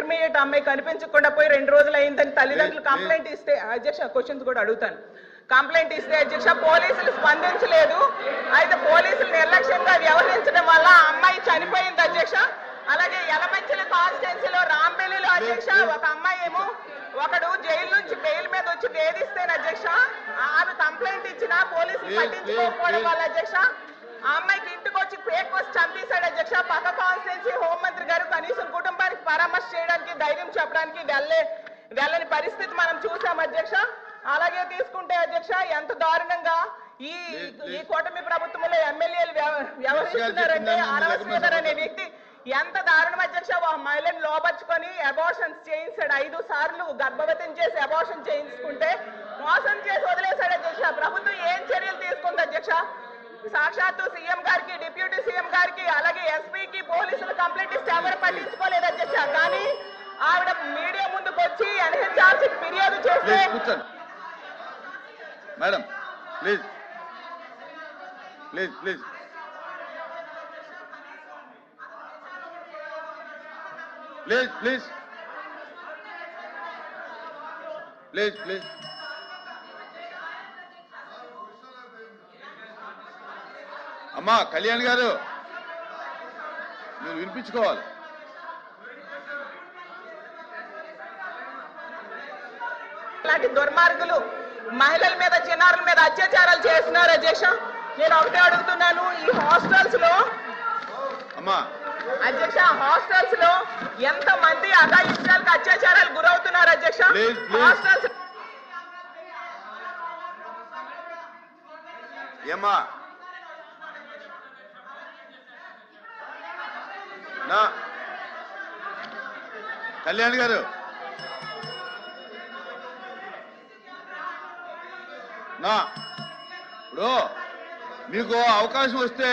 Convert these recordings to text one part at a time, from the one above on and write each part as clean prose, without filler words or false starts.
Intermediate అమ్మాయి కనిపించకుండా పోయి 2 రోజులు అయిందని తల్లిదండ్రులు కంప్లైంట్ ఇస్తే అధ్యక్ష క్వశ్చన్స్ కూడా అడుగుతాను. కంప్లైంట్ ఇస్తే అధ్యక్ష పోలీసులు స్పందించలేదు. అయితే పోలీసులు నిర్లక్ష్యంగా వ్యవహరించడం వల్ల అమ్మాయి చనిపోయింది అధ్యక్ష. అలాగే యలమంచిల కాన్స్టిట్యున్సీలో రాంబెల్లిలో అధ్యక్ష ఒక అమ్మాయి ఏమో ఒకడు జైలు నుంచి బెయిల్ మీద వచ్చి వేధిస్తేనే అధ్యక్ష ఆమె కంప్లైంట్ ఇచ్చినా పోలీసులు పట్టించుకోకపోవడం వల్ల అధ్యక్ష ఆ అమ్మాయికి ఇంటికి వచ్చి బ్రేక్ఫాస్ట్ చంపేశాడు అధ్యక్ష. పక్క కాన్స్టిట్యున్సీ హోంమంత్రి గారు కనీసం కుటుంబానికి పరామర్శ చేయడానికి ధైర్యం చెప్పడానికి వెళ్ళని పరిస్థితి మనం చూసాం అధ్యక్ష. అలాగే తీసుకుంటే అధ్యక్ష ఎంత దారుణంగా ఈ కూటమి ప్రభుత్వంలో ఎమ్మెల్యేలు వ్యవహరిస్తున్నారంటే ఆర్ఎస్ శ్రీధర్ అనే వ్యక్తి ఎంత దారుణం అధ్యక్ష. మహిళను లోపరుచుకొని అబార్షన్స్ చేయించాడు. 5 సార్లు గర్భవతిని చేసి అబార్షన్ చేయించుకుంటే మోసం చేసి వదిలేశాడు అధ్యక్ష. ప్రభుత్వం ఏం చర్యలు తీసుకుంది అధ్యక్ష? సాక్షాత్తు సీఎం గారికి, డిప్యూటీ సీఎం గారికి, అలాగే ఎస్పీకి పోలీసులు కంప్లైంట్ ఇస్తే ఎవరు పట్టించుకోలేదు అధ్యక్ష. కానీ ఆవిడ మీడియా ముందుకు వచ్చి ఎన్హెచ్ఆర్సీ ఫిర్యాదు చేస్తే madam please please please please please please please అమ్మా కళ్యాణ్ గారు మీరు వినిపించుకోవాలి. ఇలాంటి దుర్మార్గులు మహిళల మీద చిన్నారుల మీద అత్యాచారాలు చేస్తున్నారు అధ్యక్ష. నేను ఒకటే అడుగుతున్నాను, ఈ హాస్టల్స్ లో అమ్మా అధ్యక్ష హాస్టల్స్ లో ఎంత మంది అఘాయిత్యాలకు అత్యాచారాలు గురవుతున్నారు అధ్యక్ష? హాస్టల్స్ ఏమ్మా నా కళ్యాణ్ గారు నా ఇప్పుడు మీకు అవకాశం వస్తే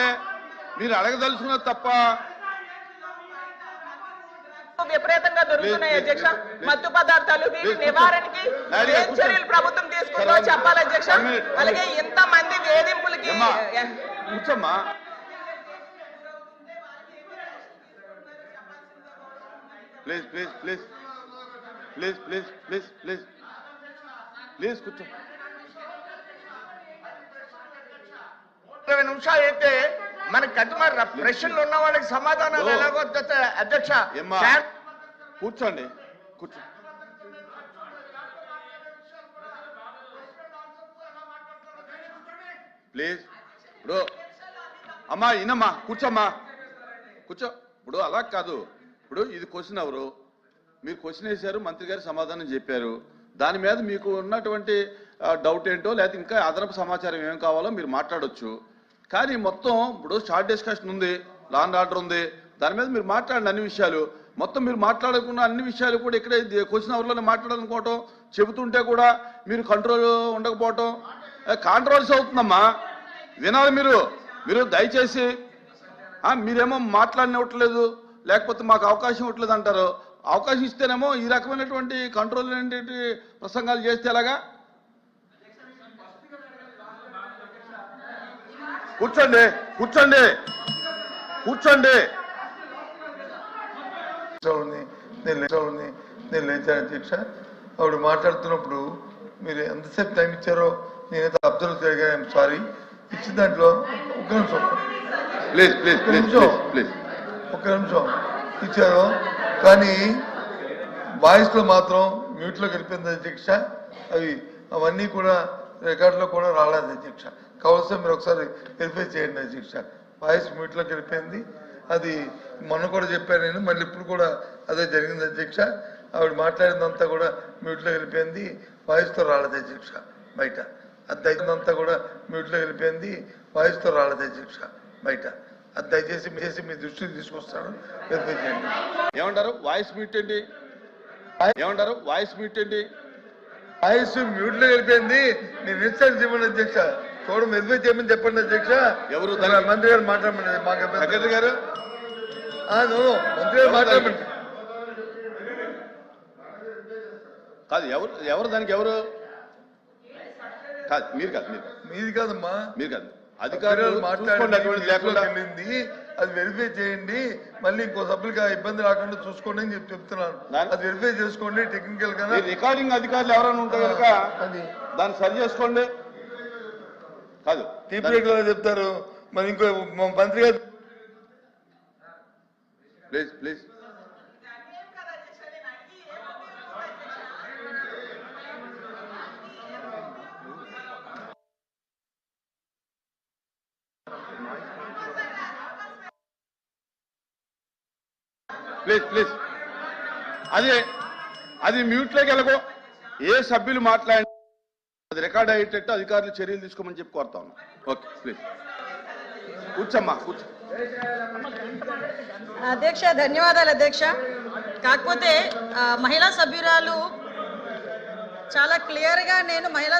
మీరు అడగదలుచుకున్నది తప్ప విపరీతంగా దొరుకుతున్నాయి అధ్యక్ష. మత్తు పదార్థాలు వీటి నివారణకి ఏం చర్యలు ప్రభుత్వం తీసుకుందో చెప్పాలి అధ్యక్ష. అలాగే ఇంత మంది వేధింపులకి కూర్చోమ్మా. Please please please please please please please please కూర్చో. 20 నిమిషాలు అయితే మనకి కట్టుమారు ప్రశ్నలు ఉన్న వాళ్ళకి సమాధానాలు ఎలాగో అధ్యక్ష. కూర్చోండి కూర్చో. ప్లీజ్ ఇప్పుడు అమ్మా ఇనమ్మా కూర్చోమ్మా కూర్చో. ఇప్పుడు అలా కాదు, ఇప్పుడు ఇది క్వశ్చన్ అవరు, మీరు క్వశ్చన్ వేశారు, మంత్రి గారు సమాధానం చెప్పారు. దాని మీద మీకు ఉన్నటువంటి డౌట్ ఏంటో లేకపోతే ఇంకా అదనపు సమాచారం ఏం కావాలో మీరు మాట్లాడొచ్చు. కానీ మొత్తం ఇప్పుడు షార్ట్ డిస్కషన్ ఉంది, లా అండ్ ఆర్డర్ ఉంది, దాని మీద మీరు మాట్లాడండి అన్ని విషయాలు. మొత్తం మీరు మాట్లాడకుండా అన్ని విషయాలు కూడా ఇక్కడ క్వశ్చన్ అవర్లోనే మాట్లాడాలనుకోవటం, చెబుతుంటే కూడా మీరు కంట్రోల్ ఉండకపోవటం కాంట్రవర్సీ అవుతుందమ్మా. వినాలి మీరు. మీరు దయచేసి మీరేమో మాట్లాడినట్లేదు, లేకపోతే మాకు అవకాశం ఇవ్వట్లేదు అంటారు. అవకాశం ఇస్తేనేమో ఈ రకమైనటువంటి కంట్రోల్ ఏంటి ప్రసంగాలు చేస్తే ఎలాగా? కూర్చోండి కూర్చోండి కూర్చోండి. నేను లేచాను అధ్యక్ష. ఆవిడ మాట్లాడుతున్నప్పుడు మీరు ఎంతసేపు టైం ఇచ్చారో నేనైతే అబ్జర్వ్ చేయగానే సారీ ఇచ్చిన దాంట్లో ఒక్క నిమిషం ఇచ్చారు. కానీ వాయిస్ లో మాత్రం మ్యూట్ లో గెలిపింది అధ్యక్ష. అవన్నీ కూడా రికార్డులో కూడా రాలేదు అధ్యక్ష. కావాల్సిన మీరు ఒకసారి వెరిఫై చేయండి అధ్యక్ష. వాయిస్ మ్యూట్ లో గెలిపింది. అది మొన్న కూడా చెప్పాను నేను, మళ్ళీ ఇప్పుడు కూడా అదే జరిగింది అధ్యక్ష. ఆవిడ మాట్లాడిందంతా కూడా మ్యూట్ లో గెలిపింది, వాయిస్ తో రాలేదు అధ్యక్ష. బయట అది అయిందంతా కూడా మ్యూట్ లో గెలిపింది, వాయిస్ తో రాలేదు అధ్యక్ష. బయట అది దయచేసి మీ దృష్టికి తీసుకొస్తాను, వెరిఫై చేయండి. ఏమంటారు వాయిస్ మ్యూట్ ఏంటి? ఏమంటారు వాయిస్ మ్యూట్ ఏంటి? వాయిస్ మ్యూట్ లో వెళ్ళిపోయింది. నేను ఇన్స్టాల్ చేయమని అధ్యక్ష. చూడ వెరిఫై చేయమని చెప్పండి అధ్యక్ష. ఎవరు మంత్రి గారు మాట్లాడమని మాకు సెక్రటరీ గారు మంత్రి గారు మాట్లాడమని కాదు. ఎవరు దానికి ఎవరు కాదు, మీరు కాదు, మీది కాదమ్మా. మీరు కాదు. అధికారులు మాట్లాడింది అది వెరిఫై చేయండి, మళ్ళీ ఇంకో సభ్యులకి ఇబ్బంది రాకుండా చూసుకోండి అని చెప్తున్నాను. అది వెరిఫై చేసుకోండి టెక్నికల్ గా. రికార్డింగ్ అధికారులు ఎవరైనా ఉంటే కనుక దాన్ని సరి చేసుకోండి. కాదు టీపీ చెప్తారు, మరి ఇంకో మంత్రి గారు ప్లీజ్ ప్లీజ్. ప్లీజ్ ప్లీజ్ అది మ్యూట్లోకి వెళ్ళకో. ఏ సభ్యులు మాట్లాడి అది రికార్డ్ అయ్యేటట్టు అధికారులు చర్యలు తీసుకోమని చెప్పి కోరుతా ఉన్నాం. ఓకే ప్లీజ్ కూర్చోమ్మా కూర్చో. అధ్యక్ష ధన్యవాదాలు అధ్యక్ష. కాకపోతే మహిళా సభ్యురాలు చాలా క్లియర్గా నేను మహిళా